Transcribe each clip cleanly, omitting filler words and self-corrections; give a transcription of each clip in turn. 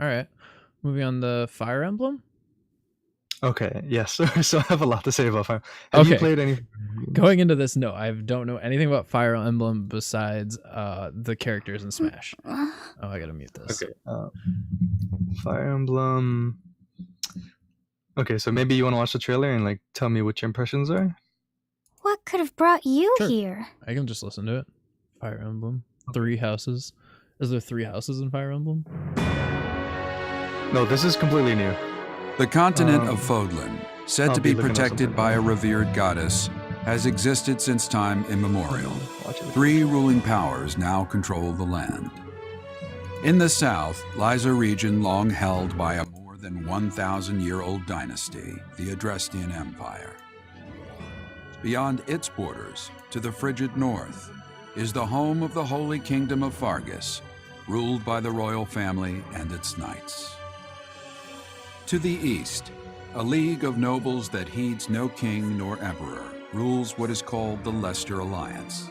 All right. Moving on the Fire Emblem. Okay, yes. So I have a lot to say about Fire. Have you Okay. played any? Going into this, no, I don't know anything about Fire Emblem besides the characters in Smash. Oh, I gotta mute this. Okay. Fire Emblem. Okay, so maybe you want to watch the trailer and like tell me what your impressions are. What could have brought you Sure. here? I can just listen to it. Fire Emblem. 3 houses. Is there 3 houses in Fire Emblem? No, this is completely new. The continent of Fodlan, said to be protected by a revered goddess, has existed since time immemorial. 3 ruling powers now control the land. In the south lies a region long held by a more than 1,000-year-old dynasty, the Adrestian Empire. Beyond its borders, to the frigid north, is the home of the Holy Kingdom of Fargus, ruled by the royal family and its knights. To the east, a league of nobles that heeds no king nor emperor rules what is called the Leicester Alliance.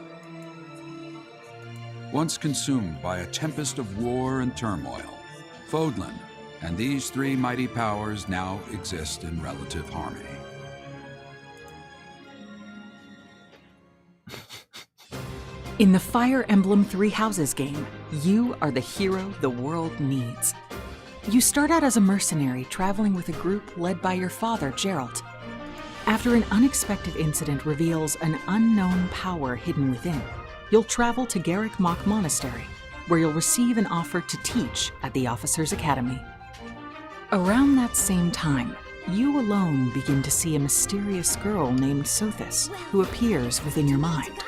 Once consumed by a tempest of war and turmoil, Fodlan and these 3 mighty powers now exist in relative harmony. In the Fire Emblem 3 Houses game, you are the hero the world needs. You start out as a mercenary traveling with a group led by your father, Geralt. After an unexpected incident reveals an unknown power hidden within, you'll travel to Garrick Mach Monastery, where you'll receive an offer to teach at the Officers' Academy. Around that same time, you alone begin to see a mysterious girl named Sothis, who appears within your mind.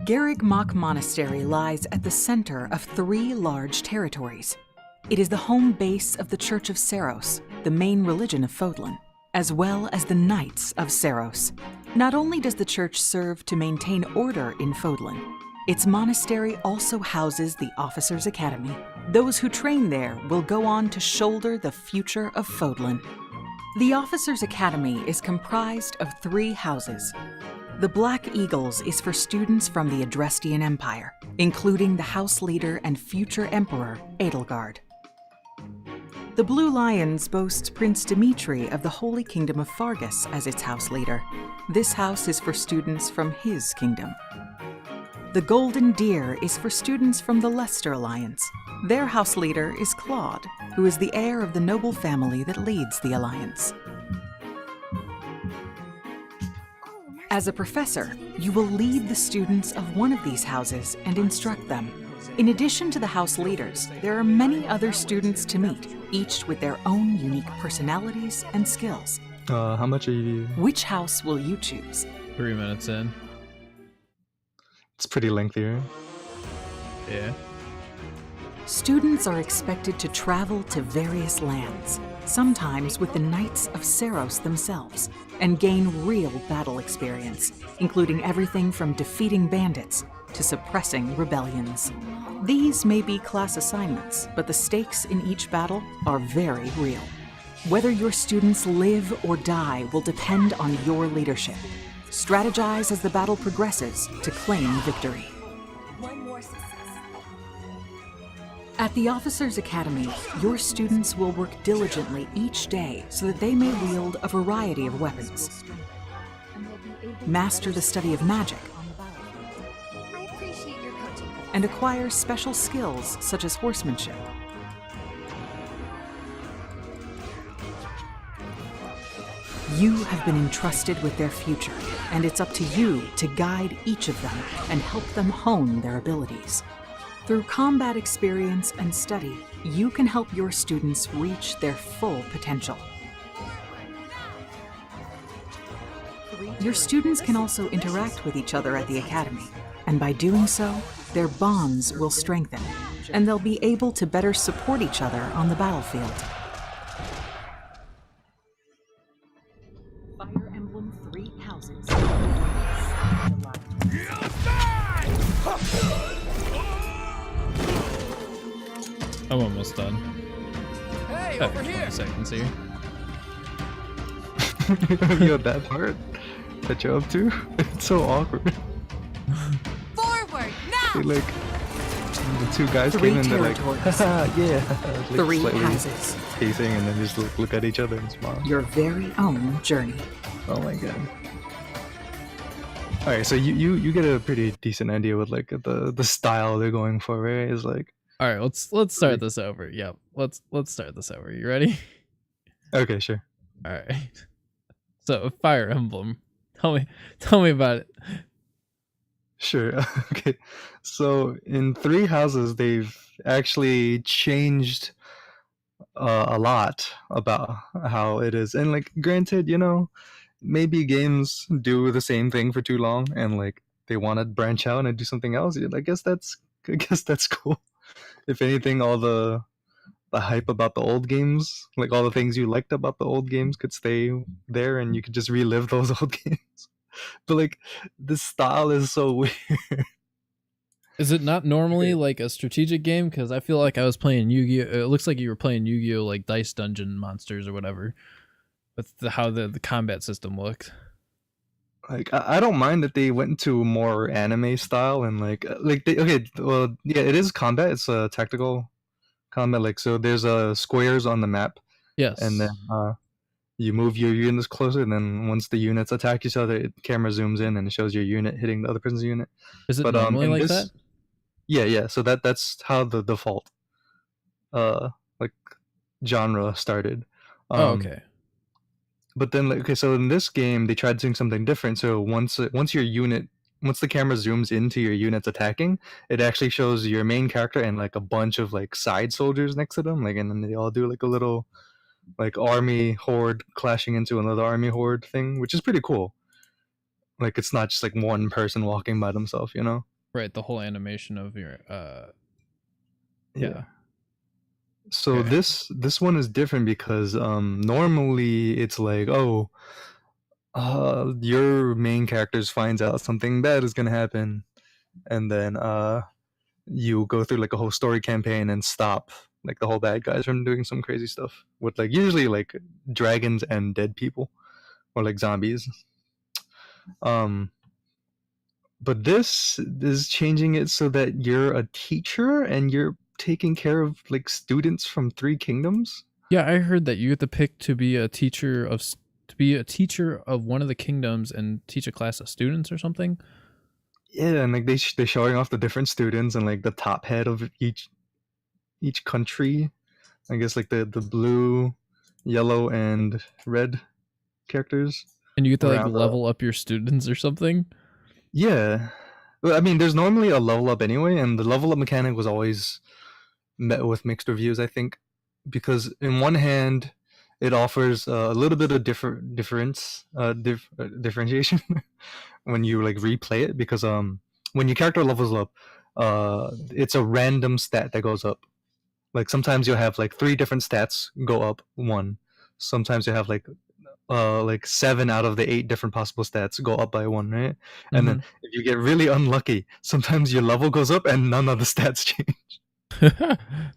Garrick Mach Monastery lies at the center of 3 large territories. It is the home base of the Church of Seiros, the main religion of Fodlan, as well as the Knights of Seiros. Not only does the church serve to maintain order in Fodlan, its monastery also houses the Officers' Academy. Those who train there will go on to shoulder the future of Fodlan. The Officers' Academy is comprised of 3 houses. The Black Eagles is for students from the Adrestian Empire, including the house leader and future emperor, Edelgard. The Blue Lions boasts Prince Dimitri of the Holy Kingdom of Fargus as its house leader. This house is for students from his kingdom. The Golden Deer is for students from the Leicester Alliance. Their house leader is Claude, who is the heir of the noble family that leads the Alliance. As a professor, you will lead the students of one of these houses and instruct them. In addition to the house leaders, there are many other students to meet, each with their own unique personalities and skills. How much are you? Which house will you choose? 3 minutes in. It's pretty lengthy, right? Yeah. Students are expected to travel to various lands, sometimes with the Knights of Seiros themselves, and gain real battle experience, including everything from defeating bandits to suppressing rebellions. These may be class assignments, but the stakes in each battle are very real. Whether your students live or die will depend on your leadership. Strategize as the battle progresses to claim victory. At the Officers' Academy, your students will work diligently each day so that they may wield a variety of weapons. Master the study of magic, and acquire special skills such as horsemanship. You have been entrusted with their future, and it's up to you to guide each of them and help them hone their abilities. Through combat experience and study, you can help your students reach their full potential. Your students can also interact with each other at the Academy, and by doing so, their bonds will strengthen, and they'll be able to better support each other on the battlefield. Fire Emblem 3 Houses. I'm almost done. Hey, over here! 20 seconds here. You know that part that you're up to? It's so awkward. Forward! they like the two guys 3 came in, they're like, territories. yeah, like 3 slightly houses. pacing, and then just look at each other and smile. Your very own journey. Oh my god. All right, so you get a pretty decent idea with like the style they're going for, right? Is like, All right, let's start this over. Yep, let's start this over. You ready? okay, sure. All right. So Fire Emblem. Tell me about it. Sure. Okay. So in 3 houses, they've actually changed a lot about how it is. And like, granted, maybe games do the same thing for too long, and like they want to branch out and do something else. I guess that's cool. If anything, all the hype about the old games, like all the things you liked about the old games, could stay there, and you could just relive those old games. But like, this style is so weird. Is it not normally like a strategic game? Because I feel like I was playing Yu-Gi-Oh. It looks like you were playing Yu-Gi-Oh like Dice Dungeon Monsters or whatever. With how the combat system looked. Like, I don't mind that they went into more anime style, and like well, yeah, it is combat. It's a tactical combat. Like, so there's squares on the map, Yes. and then you move your units closer, and then once the units attack each other, the camera zooms in and it shows your unit hitting the other person's unit. Is it But normally in like this, that? yeah. So that's how the default like genre started. Oh, okay. But then, like, okay, so in this game, they tried doing something different. So once the camera zooms into your units attacking, it actually shows your main character and like a bunch of like side soldiers next to them, like, and then they all do like a little like army horde clashing into another army horde thing, which is pretty cool. Like, it's not just like one person walking by themselves, Right, the whole animation of your yeah. So Okay. this one is different because normally it's like, oh, your main characters finds out something bad is gonna happen, and then you go through like a whole story campaign and stop like the whole bad guys from doing some crazy stuff with like usually like dragons and dead people or like zombies. But this is changing it so that you're a teacher and you're taking care of like students from 3 kingdoms. Yeah, I heard that you get to pick to be a teacher of one of the kingdoms and teach a class of students or something. Yeah, and like they're showing off the different students and like the top head of each country. I guess like the blue, yellow, and red characters. And you get to like Around level up your students or something. Yeah. Well, I mean, there's normally a level up anyway, and the level up mechanic was always met with mixed reviews, I think, because in one hand, it offers a little bit of differentiation when you like replay it, because when your character levels up, it's a random stat that goes up. Like, sometimes you'll have like 3 different stats go up 1. Sometimes you have like 7 out of the 8 different possible stats go up by 1, right? And then if you get really unlucky, sometimes your level goes up and none of the stats change.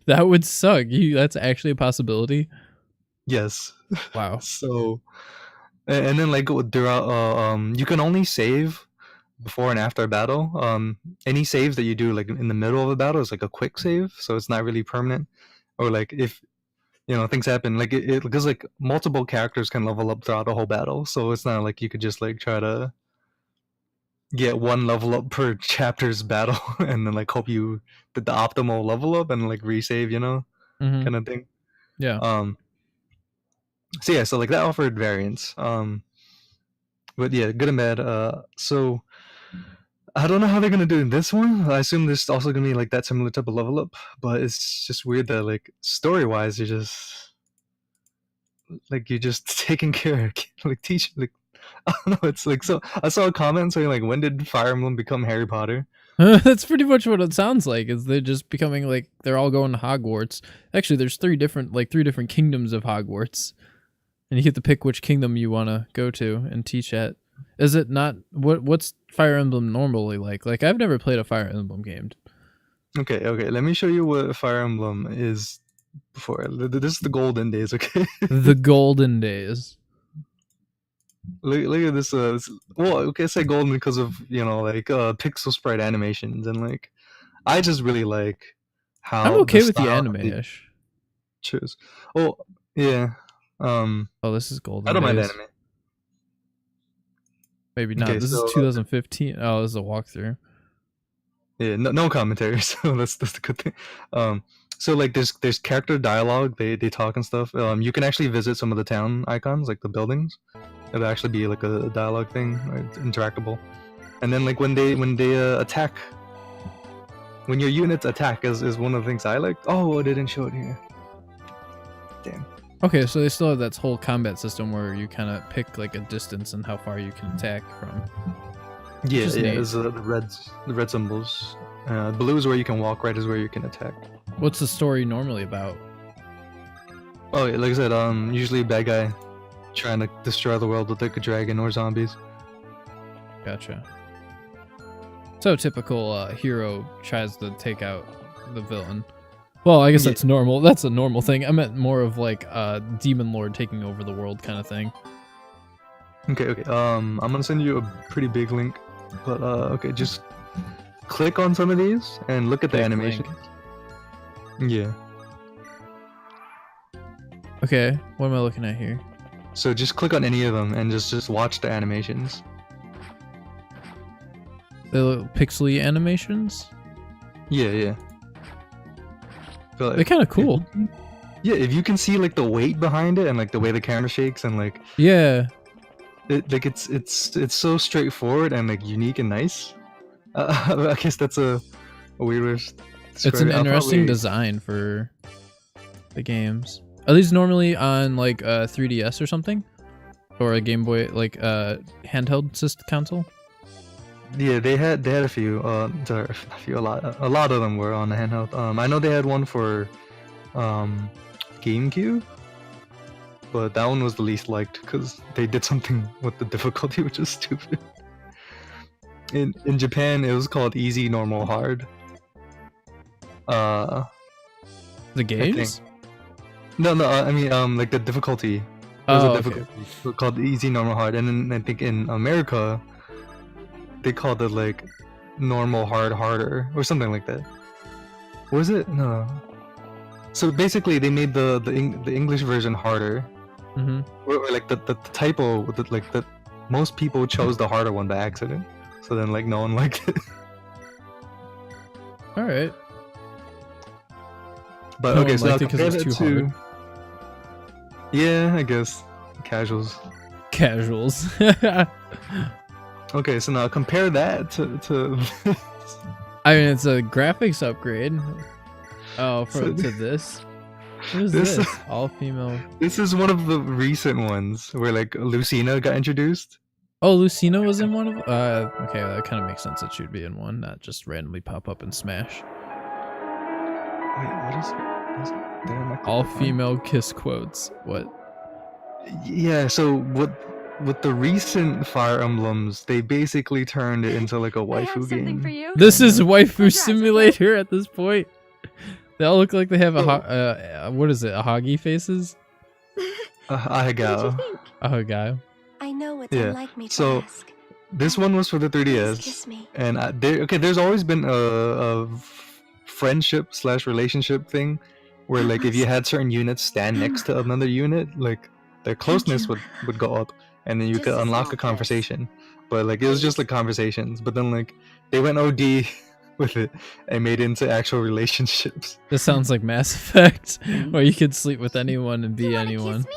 That would suck. That's actually a possibility. Yes. Wow. So, and then like throughout, you can only save before and after a battle. Any saves that you do like in the middle of a battle is like a quick save, so it's not really permanent. Or like if things happen, like it because like multiple characters can level up throughout the whole battle, so it's not like you could just like try to get 1 level up per chapter's battle and then like hope you did the optimal level up and like resave, kind of thing. Yeah. So yeah, so like that offered variance. But yeah, good and bad. So I don't know how they're gonna do in this one. I assume there's also gonna be like that similar type of level up, but it's just weird that like story wise, you're just taking care of like teaching. Like, I don't know. It's like, so I saw a comment saying like, when did Fire Emblem become Harry Potter? That's pretty much what it sounds like. Is they're just becoming like they're all going to Hogwarts. Actually, there's 3 different kingdoms of Hogwarts, and you get to pick which kingdom you want to go to and teach at. Is it not what's Fire Emblem normally like? Like, I've never played a Fire Emblem game. Okay. Let me show you what Fire Emblem is before. This is the golden days. Okay. The golden days. Look at this. Well, okay, I say golden because of like pixel sprite animations and like I just really like how I'm okay with the style of anime-ish. choose. Oh yeah. Oh, this is Golden I don't mind Days. anime. Maybe not. Okay, This so is 2015. Oh, this is a walkthrough. yeah, no commentary, so that's the good thing. So like there's character dialogue, they talk and stuff. You can actually visit some of the town icons, like the buildings. It'll actually be like a dialogue thing, it's interactable. And then like when they attack, when your units attack is one of the things I like. Oh, I didn't show it here. Damn. Okay, so they still have that whole combat system where you kind of pick like a distance and how far you can attack from. Yeah, is yeah. neat. There's the red symbols. Blue is where you can walk. Red is where you can attack. What's the story normally about? Oh, yeah, like I said, usually a bad guy trying to destroy the world with like a dragon or zombies. Gotcha. So typical hero tries to take out the villain. Well, I guess Yeah. that's normal. That's a normal thing. I meant more of like a demon lord taking over the world kind of thing. Okay. I'm gonna send you a pretty big link, but okay, just click on some of these and look at the Big animation. link. Yeah. Okay, what am I looking at here? So just click on any of them and just watch the animations. The little pixely animations? Yeah. Feel They're kind of cool. Yeah, if you can see like the weight behind it and like the way the camera shakes and like Yeah. it's so straightforward and like unique and nice. I guess that's a weird way to It's describe an it. I'll interesting probably- design for the games. Are these normally on like 3DS or something? Or a Game Boy, like handheld system console? Yeah, they had a few. Sorry, a lot of them were on the handheld. I know they had one for GameCube, but that one was the least liked because they did something with the difficulty, which is stupid. In Japan, it was called easy, normal, hard. The games? No, I mean, like the difficulty. There's Oh, a okay. difficulty called easy, normal, hard, and then I think in America, they called it like normal, hard, harder, or something like that. Was it? No. So basically, they made the English version harder, Mm-hmm. or like the typo with like the most people chose the harder one by accident. So then like no one liked it. All right. But No okay, one so now liked it 'cause it compare was that too to. Yeah, I guess casuals. Casuals. Okay, so now compare that to I mean, it's a graphics upgrade. Oh, So to this. What is this- this? All female. This is one of the recent ones where like Lucina got introduced. Oh, Lucina was in one of. Okay, that kind of makes sense that she'd be in one, not just randomly pop up and smash. Wait, what is damn, I couldn't All find- female kiss quotes. What? Yeah, so with the recent Fire Emblems, they basically turned it into like a I have waifu something for game. you. This is waifu Congrats, simulator at this point. They all look like they have a Oh. what is it? A hoggy faces? I What did you got think? A guy. I know it's Yeah, unlike me to so- ask. this one was for the Please 3DS, kiss me. and there's always been a friendship / relationship thing, where like if you had certain units stand next to another unit, like their closeness you. would go up, and then you Just could a unlock small a kiss. conversation. But like it was just like conversations, but then like they went OD with it and made it into actual relationships. This sounds like Mass Effect, where you could sleep with anyone and Do you be wanna kiss anyone me?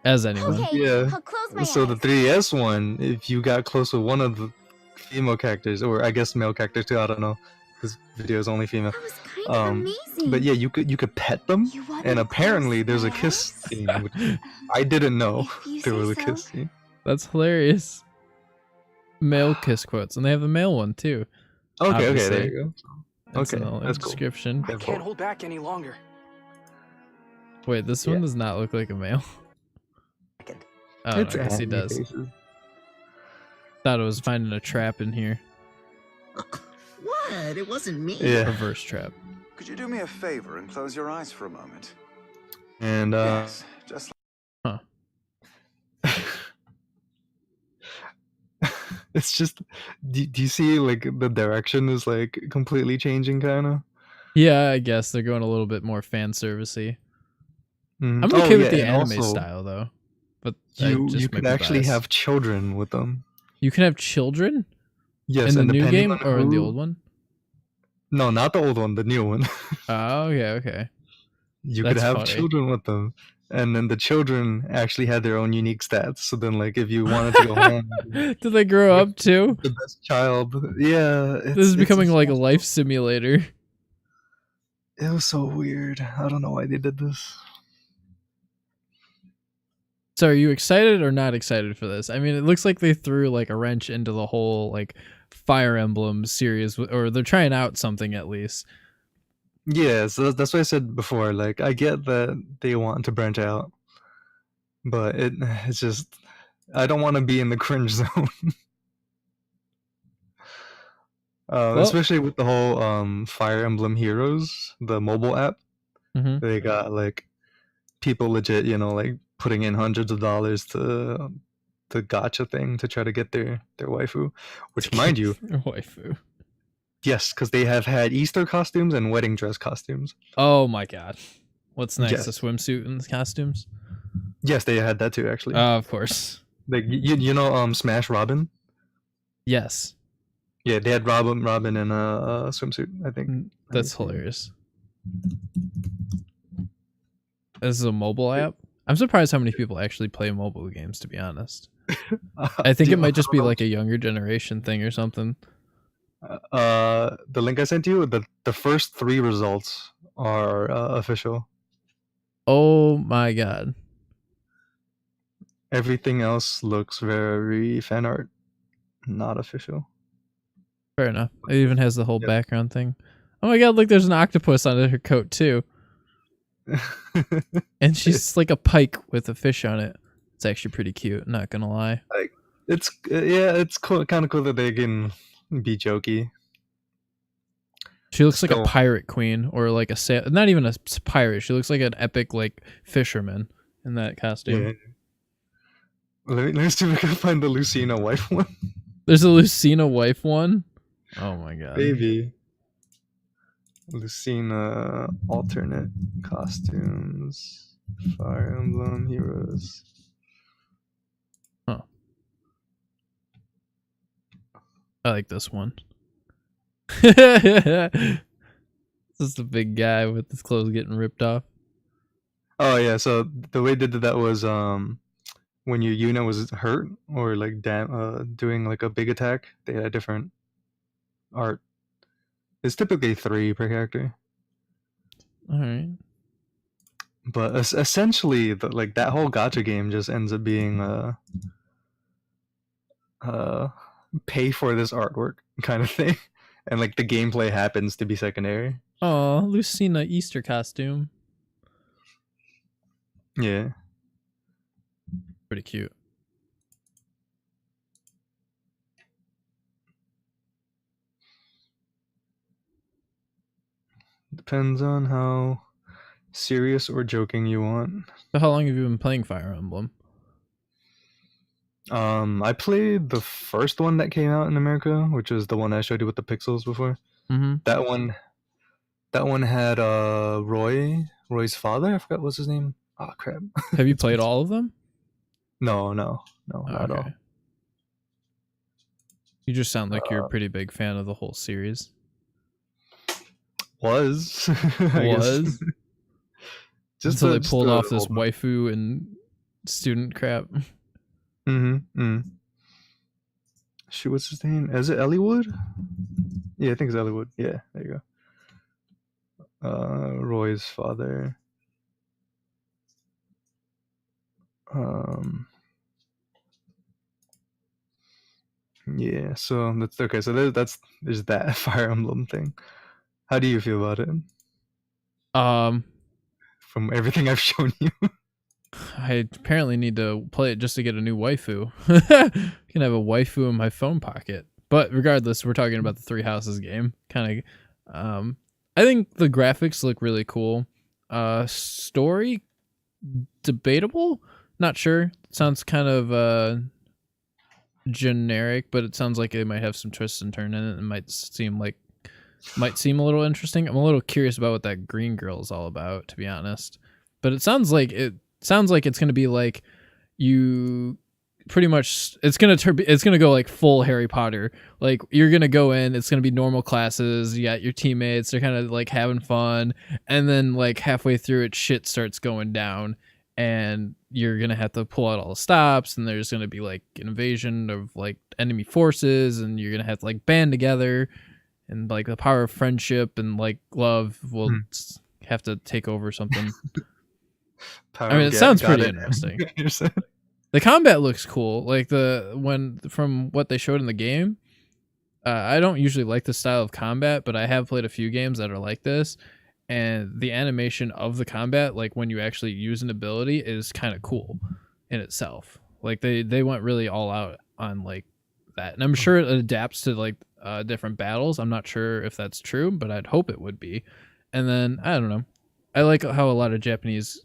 as anyone. Okay, Yeah. I'll close my So the eyes. 3DS one, if you got close with one of the female characters, or I guess male characters too, I don't know, this video is only female. That was kind of Um, amazing. But yeah, you could pet them, You want me and to apparently close there's a my kiss eyes? scene. Which I didn't know If you there say was a so. kiss scene. That's hilarious. Male kiss quotes, and they have a male one too. Okay, there Obviously. you go. It's Okay, in the that's cool. description. I can't hold back any longer. Wait, this Yeah. one does not look like a male. Oh, It's no, I guess he anime does. faces. Thought it was finding a trap in here. What? It wasn't me. Yeah, Reverse trap. Could you do me a favor and close your eyes for a moment? and Yes, just It's just, do you see like the direction is like completely changing, kind of? Yeah, I guess they're going a little bit more fan servicey. I'm Oh okay yeah, with the and anime also style though, but I you just might could be actually biased. have children with them. You can have children Yes, in the and new depending game on or in the who, old one. no, not the old one, the new one. Oh, okay. You could That's have funny. children with them, and then the children actually had their own unique stats. So then, like, if you wanted to go home Do they grow with up too? the best child, yeah, This is becoming like a it's life simulator. it was so weird. I don't know why they did this. So are you excited or not excited for this? I mean, it looks like they threw like a wrench into the whole like Fire Emblem series, or they're trying out something at least. Yeah, so that's what I said before. Like, I get that they want to branch out, but it's just I don't want to be in the cringe zone. Well, Especially with the whole Fire Emblem Heroes, the mobile app. mhm. They got like people legit, like putting in hundreds of dollars to the gotcha thing to try to get their waifu. Which, mind you, waifu. yes, because they have had Easter costumes and wedding dress costumes. Oh my god. What's next? Yes. The swimsuit and the costumes? Yes, they had that too, actually. Of course. Like Smash Robin. Yes. Yeah, they had Robin in a swimsuit, I think. That's hilarious. This is a mobile app? I'm surprised how many people actually play mobile games, to be honest. I think it might just be like a younger generation thing or something. The link I sent you, the first 3 results are official. Oh my god. Everything else looks very fan art, not official. Fair enough. It even has the whole background thing. Oh my god, look, there's an octopus on her coat too. And she's like a pike with a fish on it. It's actually pretty cute, not gonna lie. It's cool, kind of cool that they can be jokey. She looks like a Still- pirate queen, or like a not even a pirate. She looks like an epic like fisherman in that costume. Yeah. Let me see if I can find the Lucina wife one. There's a Lucina wife one. Oh my god. Baby. Lucina alternate costumes. Fire Emblem Heroes. Huh. I like this one. This is the big guy with his clothes getting ripped off. Oh yeah, so the way they did that was when your unit was hurt or like doing like a big attack, they had a different art. It's typically 3 per character, All right. but essentially, like that whole gacha game just ends up being pay for this artwork kind of thing, and like the gameplay happens to be secondary. Oh, Lucina Easter costume. Yeah. Pretty cute. Depends on how serious or joking you want. So how long have you been playing Fire Emblem? I played the first one that came out in America, which is the one I showed you with the pixels before. Mm-hmm. That one had Roy's father. I forgot what's his name. Oh crap. Have you played all of them? No, not at all. You just sound like you're a pretty big fan of the whole series. Was I Was? guess. Until they pulled off this whole- waifu and student crap. Shoot, what's his name? Is it Elliewood? Yeah, I think it's Elliewood. Yeah, there you go. Roy's father. Yeah, so that's okay. So there's that Fire Emblem thing. How do you feel about it? From everything I've shown you. I apparently need to play it just to get a new waifu. I can have a waifu in my phone pocket. But regardless, we're talking about the Three Houses game. Kind of, I think the graphics look really cool. Story, debatable. Not sure. Sounds kind of generic, but it sounds like it might have some twists and turns in it. It might seem a little interesting. I'm a little curious about what that green girl is all about, to be honest. But it sounds like it's going to be like you pretty much it's going to go like full Harry Potter. Like you're going to go in, it's going to be normal classes, you got your teammates, they're kind of like having fun, and then like halfway through it shit starts going down and you're going to have to pull out all the stops, and there's going to be like an invasion of like enemy forces, and you're going to have to like band together, and like the power of friendship and like love will have to take over something. I mean, it sounds pretty interesting. The combat looks cool. Like from what they showed in the game, I don't usually like this style of combat, but I have played a few games that are like this, and the animation of the combat, like when you actually use an ability, is kind of cool in itself. Like they went really all out on like that, and I'm sure it adapts to like different battles. I'm not sure if that's true, but I'd hope it would be. And then I don't know. I like how a lot of Japanese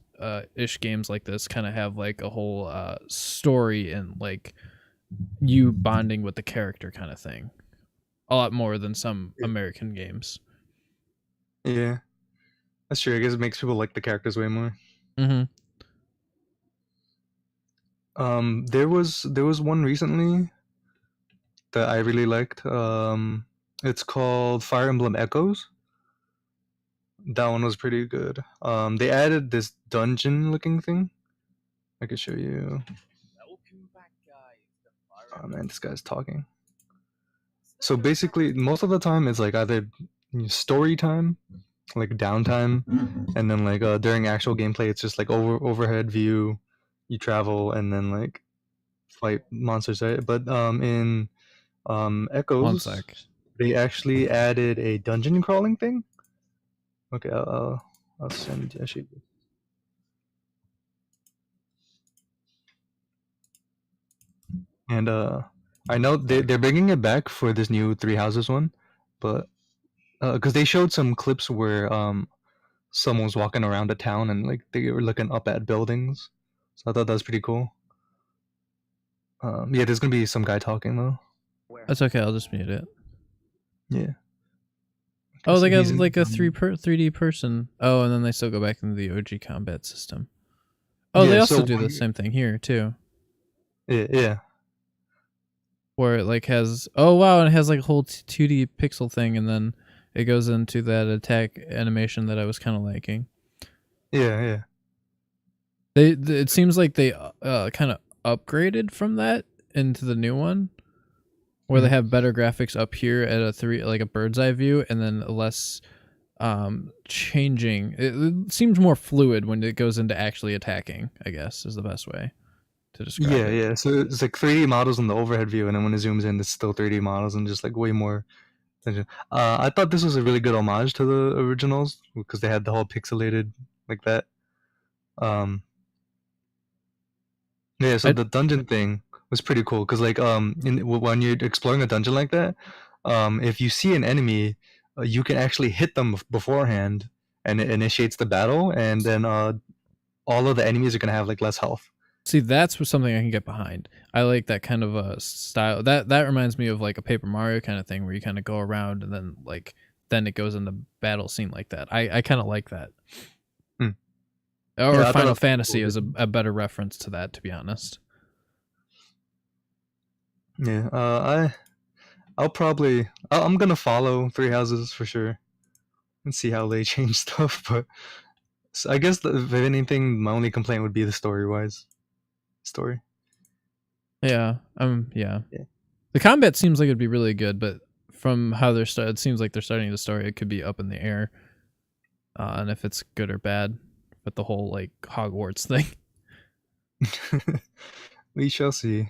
ish games like this kind of have like a whole story and like you bonding with the character kind of thing, a lot more than some American games. Yeah, that's true. I guess it makes people like the characters way more. There was one recently that I really liked. It's called Fire Emblem Echoes. That one was pretty good. They added this dungeon looking thing. I could show you. Oh man, this guy's talking. So basically, most of the time it's like either story time, like downtime, and then like during actual gameplay, it's just like overhead view. You travel and then like fight monsters, right? But in Echoes, 1 sec. They actually added a dungeon crawling thing. Okay, I'll send Jesse. And I know they're bringing it back for this new Three Houses one, but because they showed some clips where someone was walking around a town and like they were looking up at buildings, so I thought that was pretty cool. Yeah, there's gonna be some guy talking though. That's okay. I'll just mute it. Yeah. Oh, so they got like a 3D person. Oh, and then they still go back into the OG combat system. Oh, yeah, they also do the same thing here too. Yeah. Where it like has and it has like a whole 2D pixel thing, and then it goes into that attack animation that I was kind of liking. Yeah. It seems like they kind of upgraded from that into the new one, where they have better graphics up here at a bird's eye view, and then less changing. It seems more fluid when it goes into actually attacking, I guess is the best way to describe it. Yeah. So it's like 3D models in the overhead view, and then when it zooms in, it's still 3D models and just like way more attention. I thought this was a really good homage to the originals because they had the whole pixelated like that. Yeah, so the dungeon thing was pretty cool because like when you're exploring a dungeon like that, if you see an enemy, you can actually hit them beforehand, and it initiates the battle, and then all of the enemies are gonna have like less health. See, that's something I can get behind. I like that kind of a style. That reminds me of like a Paper Mario kind of thing where you kind of go around and then it goes into battle scene like that. I kind of like that. Or yeah, Final Fantasy is a better reference to that, to be honest. Yeah, I'm gonna follow Three Houses for sure and see how they change stuff. But so I guess if anything, my only complaint would be the story. Yeah. The combat seems like it'd be really good, but from how it seems like they're starting the story, it could be up in the air. And if it's good or bad with the whole like Hogwarts thing. We shall see.